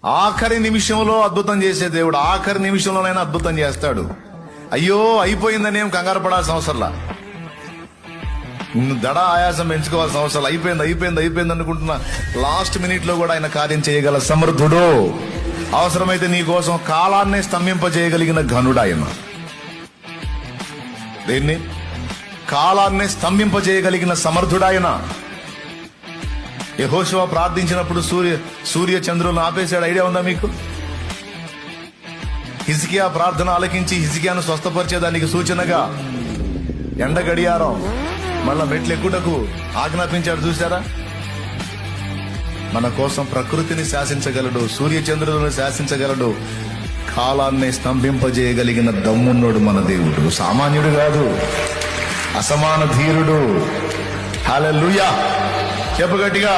ఆఖరి నిమిషంలో అద్భుతం చేసే దేవుడు ఆఖరి నిమిషంలోనైనా అద్భుతం చేస్తాడు. అయ్యో అయిపోయిందని ఏం కంగారు పడాల్సిన అవసరంలా, దడ ఆయాసం పెంచుకోవాల్సిన అవసరం. అయిపోయింది అనుకుంటున్నా లాస్ట్ మినిట్ లో కూడా ఆయన కార్యం చేయగల సమర్థుడు. అవసరమైతే నీ కోసం కాలాన్నే స్తంభింపజేయగలిగిన ఘనుడు ఆయన. దేన్ని? కాలాన్నే స్తంభింపజేయగలిగిన సమర్థుడాయన. యెహోషువ ప్రార్థించినప్పుడు సూర్య చంద్రులను ఆపేశాడు. ఐడియా ఉందా మీకు? హిజ్కియా ప్రార్థన ఆలకించి హిజ్కియాను స్వస్థపరిచేదానికి సూచనగా ఎండ గడియారం మళ్ళా మెట్లు ఎక్కుటకు ఆజ్ఞాపించాడు. చూసారా? మన కోసం ప్రకృతిని శాసించగలడు, సూర్య చంద్రులను శాసించగలడు, కాలాన్ని స్తంభింపజేయగలిగిన దమ్మున్నోడు మన దేవుడు. సామాన్యుడు కాదు, అసమాన ధీరుడు. హల్లెలూయా! చెప్పు గట్టిగా.